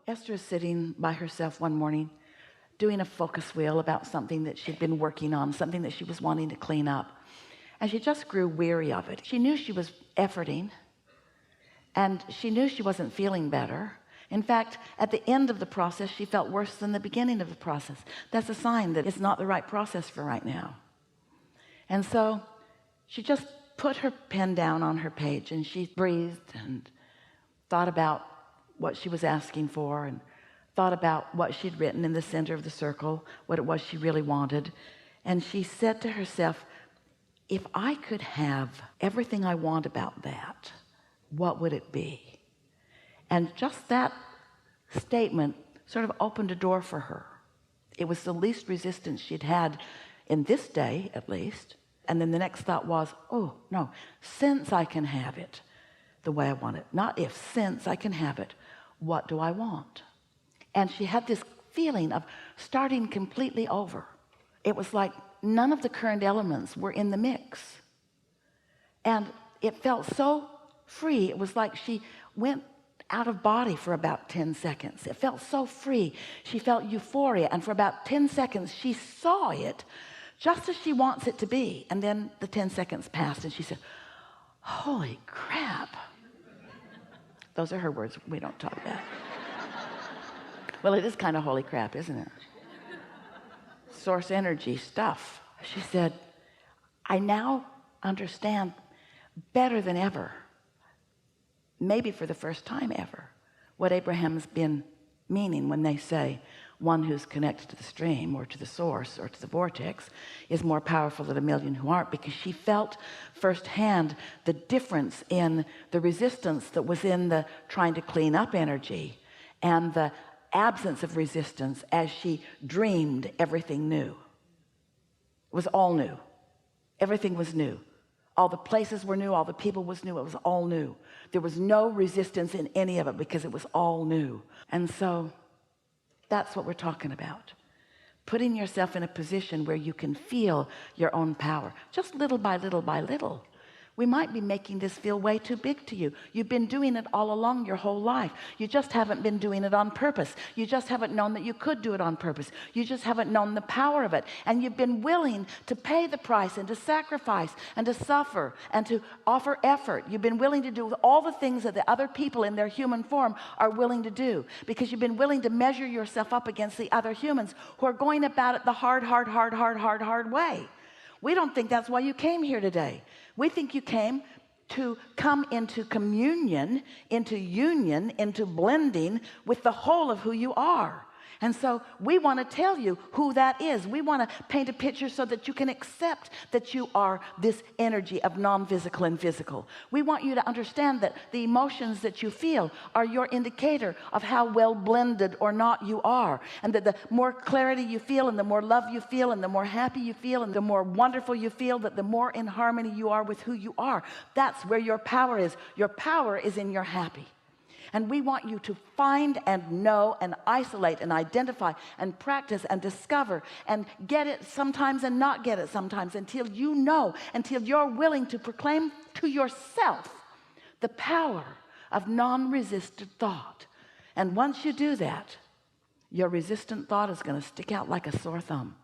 Esther is sitting by herself one morning doing a focus wheel about something that she'd been working on, something that she was wanting to clean up, and she just grew weary of it. She knew she was efforting, and she knew she wasn't feeling better. In fact, at the end of the process, she felt worse than the beginning of the process. That's a sign that it's not the right process for right now. And so she just put her pen down on her page, and she breathed and thought about what she was asking for, and thought about what she'd written in the center of the circle, what it was she really wanted. And she said to herself, if I could have everything I want about that, what would it be? And just that statement sort of opened a door for her. It was the least resistance she'd had in this day, at least. And then the next thought was, oh no, since I can have it the way I want it, not if, since I can have it, what do I want? And she had this feeling of starting completely over. It was like none of the current elements were in the mix, and it felt so free. It was like she went out of body for about 10 seconds. It felt so free. She felt euphoria, and for about 10 seconds she saw it just as she wants it to be. And then the 10 seconds passed, and she said, holy crap. Those are her words. We don't talk about it. Well, it is kind of holy crap, isn't it? Source energy stuff. She said, I now understand better than ever, maybe for the first time ever, what Abraham's been meaning when they say one who's connected to the stream or to the source or to the vortex is more powerful than a million who aren't, because she felt firsthand the difference in the resistance that was in the trying to clean up energy and the absence of resistance as she dreamed everything new. It was all new. Everything was new. All the places were new. All the people was new. It was all new. There was no resistance in any of it because it was all new. And so that's what we're talking about. Putting yourself in a position where you can feel your own power, just little by little by little. We might be making this feel way too big to you. You've been doing it all along your whole life. You just haven't been doing it on purpose. You just haven't known that you could do it on purpose. You just haven't known the power of it. And you've been willing to pay the price and to sacrifice and to suffer and to offer effort. You've been willing to do all the things that the other people in their human form are willing to do, because you've been willing to measure yourself up against the other humans who are going about it the hard way. We don't think that's why you came here today. We think you came to come into communion, into union, into blending with the whole of who you are. And so we want to tell you who that is. We want to paint a picture so that you can accept that you are this energy of non-physical and physical. We want you to understand that the emotions that you feel are your indicator of how well blended or not you are, and that the more clarity you feel and the more love you feel and the more happy you feel and the more wonderful you feel, that the more in harmony you are with who you are. That's where your power is. Your power is in your happy. And we want you to find and know and isolate and identify and practice and discover and get it sometimes and not get it sometimes, until you know, until you're willing to proclaim to yourself the power of non-resistant thought. And once you do that, your resistant thought is going to stick out like a sore thumb.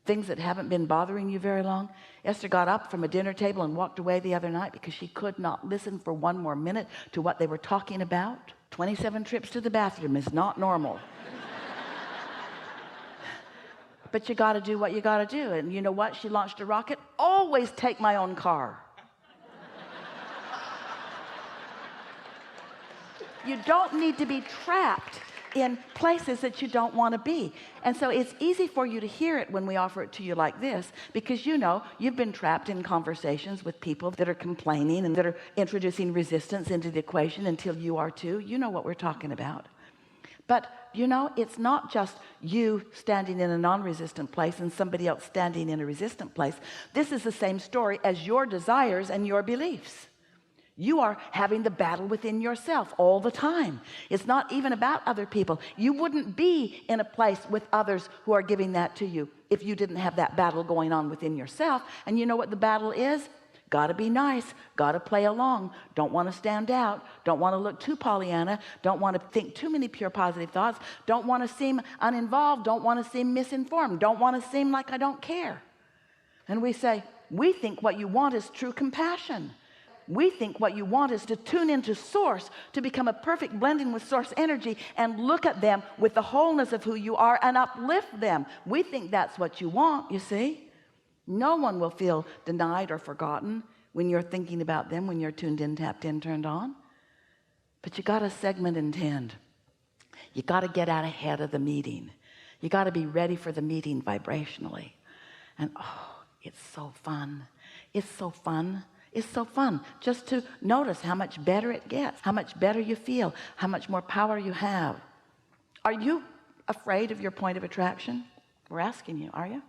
Things that haven't been bothering you very long. Esther got up from a dinner table and walked away the other night because she could not listen for one more minute to what they were talking about. 27 trips to the bathroom is not normal. But you got to do what you got to do. And you know what? She launched a rocket. Always take my own car. You don't need to be trapped in places that you don't want to be. And so it's easy for you to hear it when we offer it to you like this, because you know you've been trapped in conversations with people that are complaining and that are introducing resistance into the equation until you are too. You know what we're talking about. But you know, it's not just you standing in a non-resistant place and somebody else standing in a resistant place. This is the same story as your desires and your beliefs. You are having the battle within yourself all the time. It's not even about other people. You wouldn't be in a place with others who are giving that to you if you didn't have that battle going on within yourself. And you know what the battle is? Got to be nice, got to play along, don't want to stand out, don't want to look too Pollyanna, don't want to think too many pure positive thoughts, don't want to seem uninvolved, don't want to seem misinformed, don't want to seem like I don't care. And we say, we think what you want is true compassion. We think what you want is to tune into source, to become a perfect blending with source energy and look at them with the wholeness of who you are and uplift them. We think that's what you want, you see. No one will feel denied or forgotten when you're thinking about them, when you're tuned in, tapped in, turned on. But you got to segment and tend. You got to get out ahead of the meeting. You got to be ready for the meeting vibrationally. And oh, it's so fun. It's so fun. It's so fun just to notice how much better it gets, how much better you feel, how much more power you have. Are you afraid of your point of attraction? We're asking you, are you?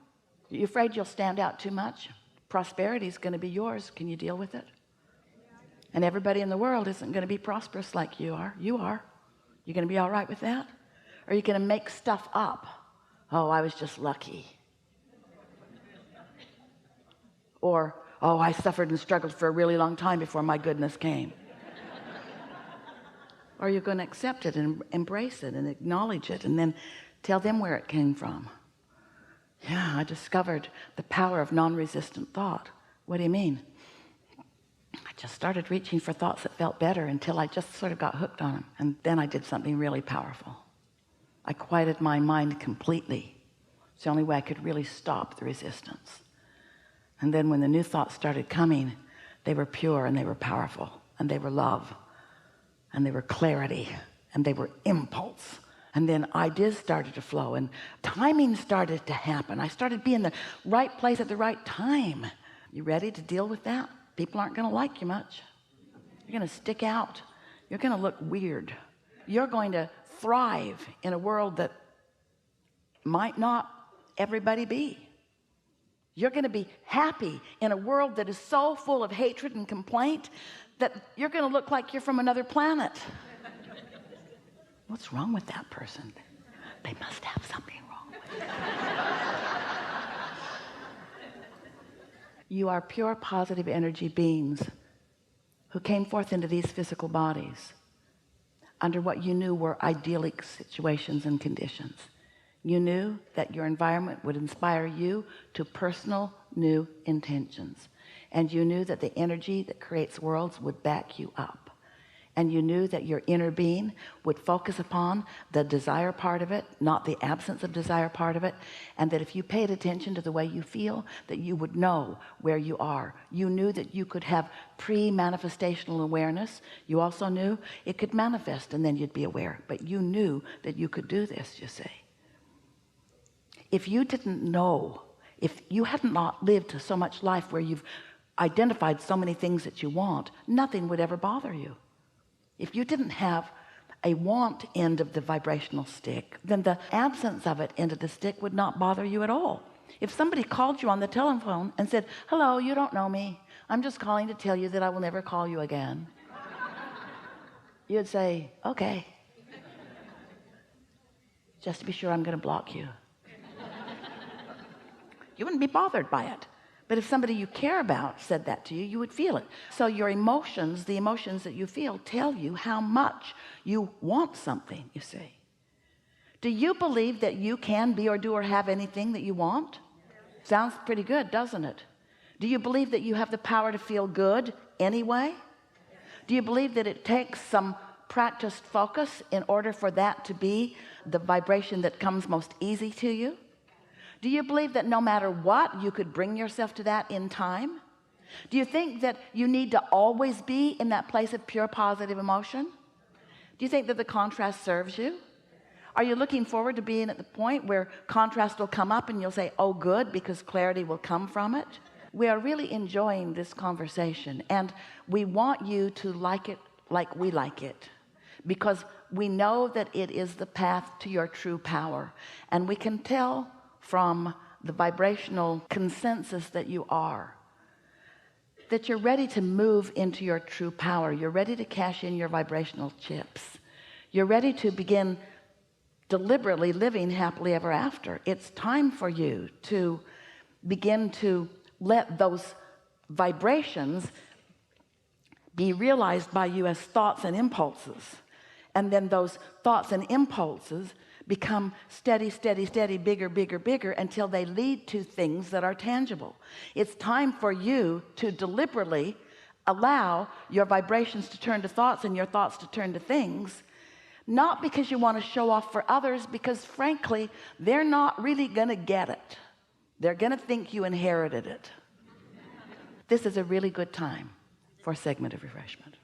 You afraid you'll stand out too much? Prosperity is going to be yours. Can you deal with it? And everybody in the world isn't going to be prosperous like you are. You are. You going to be all right with that? Or are you going to make stuff up? Oh, I was just lucky. Or, oh, I suffered and struggled for a really long time before my goodness came. Or are you going to accept it and embrace it and acknowledge it and then tell them where it came from? Yeah, I discovered the power of non-resistant thought. What do you mean? I just started reaching for thoughts that felt better until I just sort of got hooked on them. And then I did something really powerful. I quieted my mind completely. It's the only way I could really stop the resistance. And then when the new thoughts started coming, they were pure and they were powerful and they were love and they were clarity and they were impulse. And then ideas started to flow and timing started to happen. I started being in the right place at the right time. You ready to deal with that? People aren't going to like you much. You're going to stick out. You're going to look weird. You're going to thrive in a world that might not everybody be. You're going to be happy in a world that is so full of hatred and complaint that you're going to look like you're from another planet. What's wrong with that person? They must have something wrong with them. You are pure positive energy beings who came forth into these physical bodies under what you knew were idyllic situations and conditions. You knew that your environment would inspire you to personal new intentions. And you knew that the energy that creates worlds would back you up. And you knew that your inner being would focus upon the desire part of it, not the absence of desire part of it. And that if you paid attention to the way you feel, that you would know where you are. You knew that you could have pre-manifestational awareness. You also knew it could manifest and then you'd be aware. But you knew that you could do this, you see. If you didn't know, if you hadn't not lived so much life where you've identified so many things that you want, nothing would ever bother you. If you didn't have a want end of the vibrational stick, then the absence of it end of the stick would not bother you at all. If somebody called you on the telephone and said, hello, you don't know me, I'm just calling to tell you that I will never call you again, you'd say, okay, just to be sure I'm going to block you. You wouldn't be bothered by it. But if somebody you care about said that to you, you would feel it. So your emotions, the emotions that you feel, tell you how much you want something, you see. Do you believe that you can be or do or have anything that you want? Sounds pretty good, doesn't it? Do you believe that you have the power to feel good anyway? Do you believe that it takes some practiced focus in order for that to be the vibration that comes most easy to you? Do you believe that no matter what, you could bring yourself to that in time? Do you think that you need to always be in that place of pure positive emotion? Do you think that the contrast serves you? Are you looking forward to being at the point where contrast will come up and you'll say, oh good, because clarity will come from it? We are really enjoying this conversation and we want you to like it like we like it, because we know that it is the path to your true power, and we can tell from the vibrational consensus that you are, that you're ready to move into your true power. You're ready to cash in your vibrational chips. You're ready to begin deliberately living happily ever after. It's time for you to begin to let those vibrations be realized by you as thoughts and impulses, and then those thoughts and impulses become steady, steady, steady, bigger, bigger, bigger, until they lead to things that are tangible. It's time for you to deliberately allow your vibrations to turn to thoughts and your thoughts to turn to things, not because you want to show off for others, because frankly they're not really gonna get it. They're gonna think you inherited it. This is a really good time for a segment of refreshment.